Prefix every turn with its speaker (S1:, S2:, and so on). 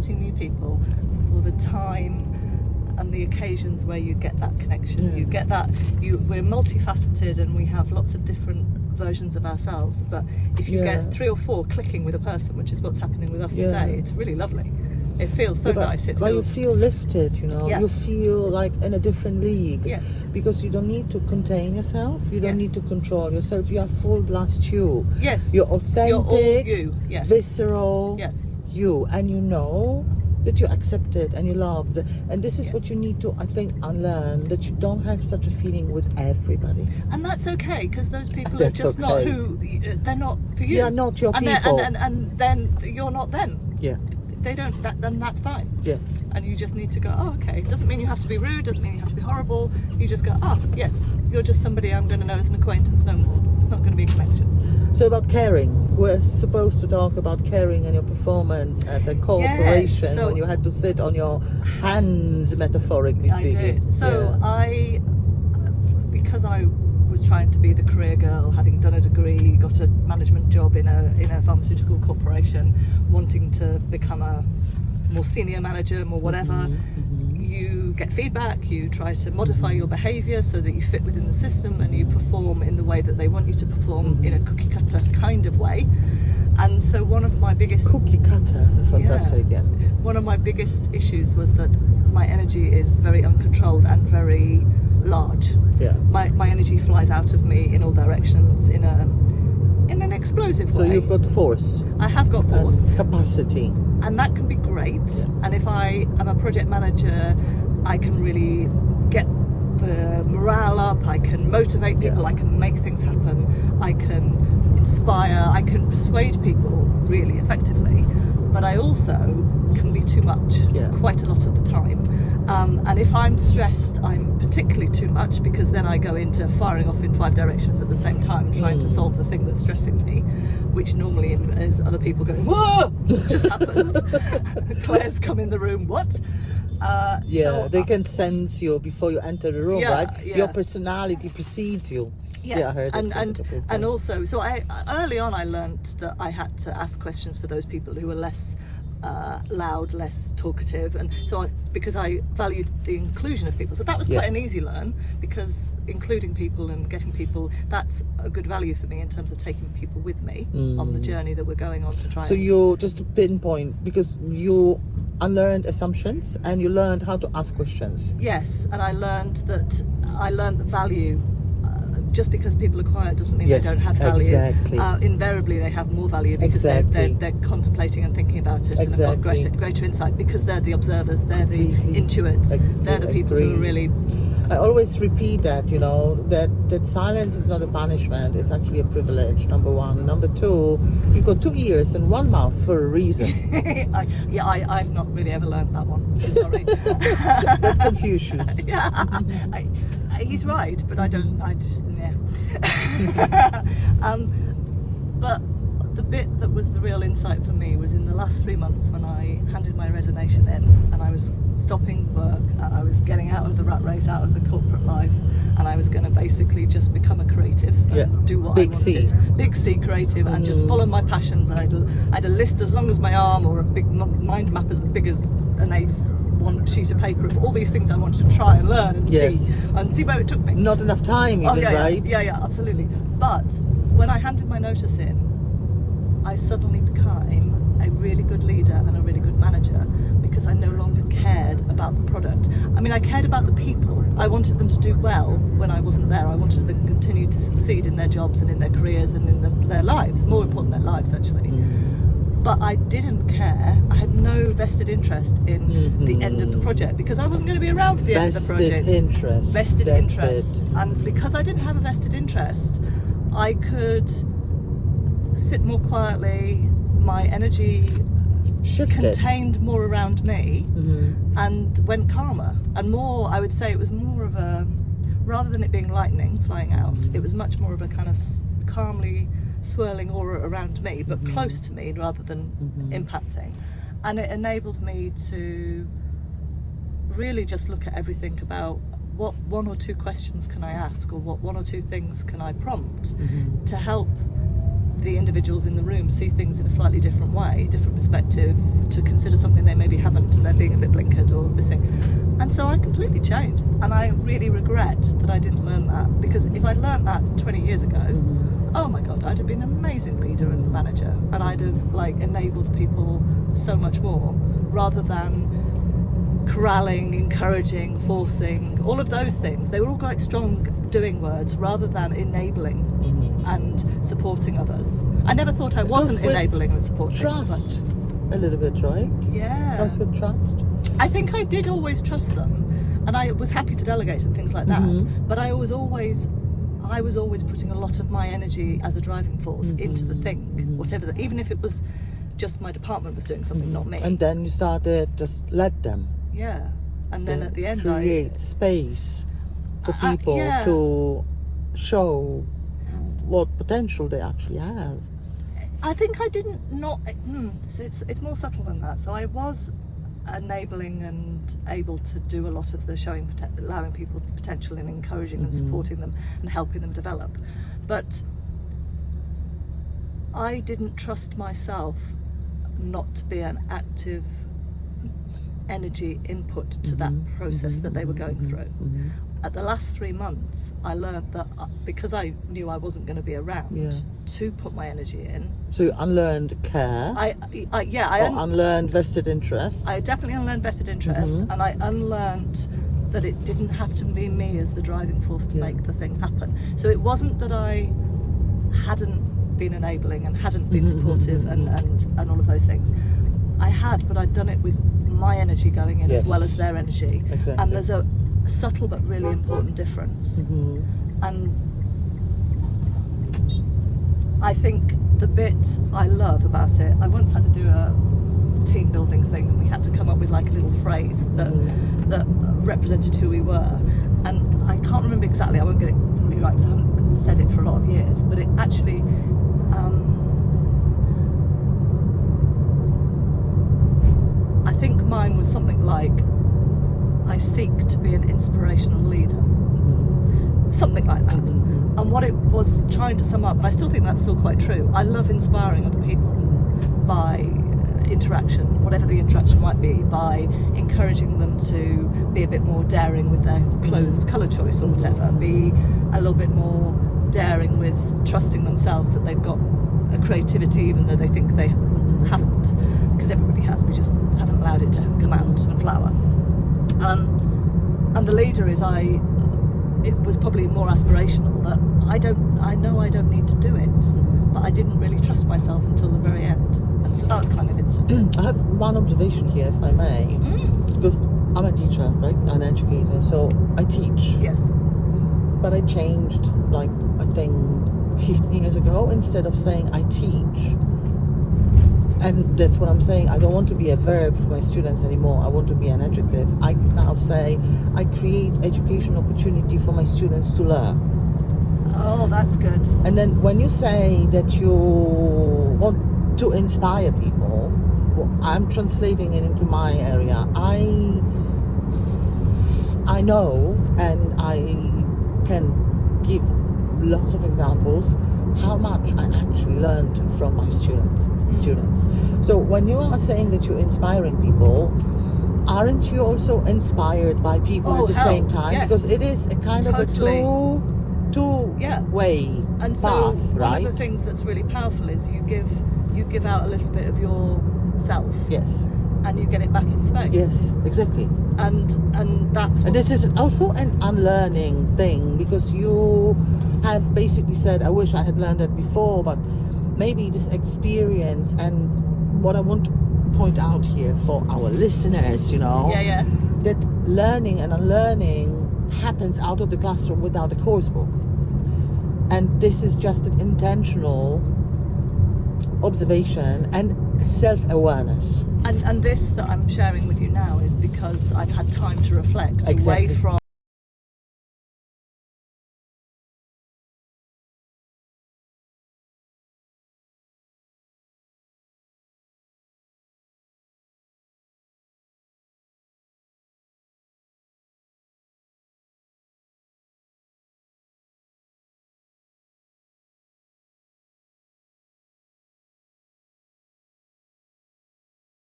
S1: meeting new people for the time and the occasions where you get that connection. You get that. We're multifaceted and we have lots of different versions of ourselves. But if you get 3 or 4 clicking with a person, which is what's happening with us today, it's really lovely. It feels so nice.
S2: But you feel lifted, you know. You feel like in a different league.
S1: Yes.
S2: Because you don't need to contain yourself. You don't need to control yourself. You are full blast you.
S1: Yes.
S2: You're authentic.
S1: You're all you. Yes.
S2: Visceral.
S1: Yes.
S2: You. And you know that you're accepted and you're loved. And this is what you need to, I think, unlearn, that you don't have such a feeling with everybody.
S1: And that's okay, because those people are just not who, they're not for you.
S2: They are not your people.
S1: And then you're not them.
S2: Yeah.
S1: They don't, then that's fine.
S2: Yeah.
S1: And you just need to go, oh, okay. Doesn't mean you have to be rude, doesn't mean you have to be horrible. You just go, oh, yes, you're just somebody I'm going to know as an acquaintance, no more. It's not going to be a connection.
S2: So about caring, we're supposed to talk about caring and your performance at a corporation when you had to sit on your hands, metaphorically speaking.
S1: I did. So because I was trying to be the career girl, having done a degree, got a management job in a pharmaceutical corporation, wanting to become a more senior manager, more whatever. You get feedback, you try to modify your behaviour so that you fit within the system and you perform in the way that they want you to perform in a cookie cutter kind of way. And so one of my biggest...
S2: Cookie cutter, fantastic,
S1: One of my biggest issues was that my energy is very uncontrolled and very large.
S2: Yeah.
S1: My energy flies out of me in all directions in an explosive way.
S2: So you've got force.
S1: I have got force.
S2: And capacity.
S1: And that can be great. And if I am a project manager, I can really get the morale up, I can motivate people, I can make things happen, I can inspire, I can persuade people really effectively. But I also can be too much quite a lot of the time. And if I'm stressed, I'm particularly too much, because then I go into firing off in 5 directions at the same time, trying to solve the thing that's stressing me, which normally is other people going, whoa, what's just happened? Claire's come in the room, what? So,
S2: they can sense you before you enter the room, right?
S1: Yeah.
S2: Your personality precedes you.
S1: Yes,
S2: I heard
S1: and also, so early on I learned that I had to ask questions for those people who were less loud, less talkative, and so because I valued the inclusion of people, so that was quite an easy learn, because including people and getting people, that's a good value for me in terms of taking people with me on the journey that we're going on to try.
S2: So you just to pinpoint, because you unlearned assumptions and you learned how to ask questions.
S1: Yes, and I learned that value. Just because people are quiet doesn't mean they don't have value.
S2: Exactly.
S1: Invariably, they have more value because they're contemplating and thinking about it, and have got greater insight, because they're the observers, they're the intuits, they're the people who are really...
S2: I always repeat that, you know, that silence is not a punishment, it's actually a privilege, number one. Number two, you've got 2 ears and 1 mouth for a reason.
S1: I've not really ever learned that one, sorry.
S2: That's Confucius.
S1: He's right, but I just but the bit that was the real insight for me was in the last 3 months, when I handed my resignation in and I was stopping work and I was getting out of the rat race, out of the corporate life, and I was going to basically just become a creative and do what I wanted. Big C creative, and just follow my passions. I had a list as long as my arm, or a big mind map as big as an A1 sheet of paper of all these things I wanted to try and learn and see where it took me.
S2: Not enough time even, right?
S1: Yeah, absolutely. But when I handed my notice in, I suddenly became a really good leader and a really good manager, because I no longer cared about the product. I mean, I cared about the people. I wanted them to do well when I wasn't there. I wanted them to continue to succeed in their jobs and in their careers and in their lives. More important, their lives, actually. But I didn't care. I had no vested interest in the end of the project, because I wasn't going to be around for the end of the project. Vested interest. And because I didn't have a vested interest, I could sit more quietly. My energy contained more around me and went calmer. And more, I would say it was more of a, rather than it being lightning flying out, it was much more of a kind of calmly swirling aura around me, but close to me rather than impacting. And it enabled me to really just look at everything about what 1 or 2 questions can I ask, or what 1 or 2 things can I prompt to help the individuals in the room see things in a slightly different way, different perspective, to consider something they maybe haven't, and they're being a bit blinkered or missing. And so I completely changed, and I really regret that I didn't learn that, because if I'd learned that 20 years ago, oh my God, I'd have been an amazing leader and manager, and I'd have enabled people so much more, rather than corralling, encouraging, forcing, all of those things. They were all quite strong doing words, rather than enabling and supporting others. I never thought I wasn't enabling and supporting.
S2: Trust, a little bit, right?
S1: Yeah.
S2: Comes with trust.
S1: I think I did always trust them, and I was happy to delegate and things like that. But I was always putting a lot of my energy as a driving force into the thing, whatever. Even if it was just my department was doing something, not me.
S2: And then you started just let them.
S1: Yeah. And then at the end,
S2: create space for people to show what potential they actually have.
S1: I think I didn't it's more subtle than that. So I was enabling and able to do a lot of the allowing people the potential and encouraging and supporting them and helping them develop. But I didn't trust myself not to be an active energy input to that process that they were going through. At the last 3 months, I learned that because I knew I wasn't going to be around to put my energy in.
S2: So you unlearned care.
S1: I
S2: unlearned vested interest.
S1: I definitely unlearned vested interest, and I unlearned that it didn't have to be me as the driving force to make the thing happen. So it wasn't that I hadn't been enabling and hadn't been supportive and all of those things. I had, but I'd done it with my energy going in as well as their energy.
S2: Exactly.
S1: And there's a subtle but really important difference. And I think the bit I love about it, I once had to do a team building thing, and we had to come up with like a little phrase that represented who we were. And I can't remember exactly, I won't get it completely right because I haven't said it for a lot of years, but it actually I think mine was something like, I seek to be an inspirational leader. Something like that. And what it was trying to sum up, and I still think that's still quite true, I love inspiring other people by interaction, whatever the interaction might be, by encouraging them to be a bit more daring with their clothes colour choice or whatever, be a little bit more daring with trusting themselves that they've got a creativity even though they think they haven't, because everybody has, we just haven't allowed it to come out and flower. And the leader is it was probably more aspirational, that I know I don't need to do it, but I didn't really trust myself until the very end. And so that was kind of interesting.
S2: I have one observation here, if I may, because I'm a teacher, right? An educator, so I teach.
S1: Yes.
S2: But I changed, like, I think 15 years ago, instead of saying I teach. And that's what I'm saying. I don't want to be a verb for my students anymore. I want to be an adjective. I now say I create education opportunity for my students to learn.
S1: Oh, that's good.
S2: And then when you say that you want to inspire people, well, I'm translating it into my area. I know, and I can give lots of examples how much I actually learned from my students. So when you are saying that you're inspiring people, aren't you also inspired by people at the same time?
S1: Yes.
S2: Because it is a kind of a two-way
S1: and
S2: path,
S1: so
S2: right?
S1: one of the things that's really powerful is you give out a little bit of yourself.
S2: Yes.
S1: And you get it back in space.
S2: Yes, exactly.
S1: And that's
S2: and this is also an unlearning thing, because you have basically said, I wish I had learned that before, but maybe this experience, and what I want to point out here for our listeners, that learning and unlearning happens out of the classroom without a course book. And this is just an intentional observation and self-awareness.
S1: And this that I'm sharing with you now is because I've had time to reflect away from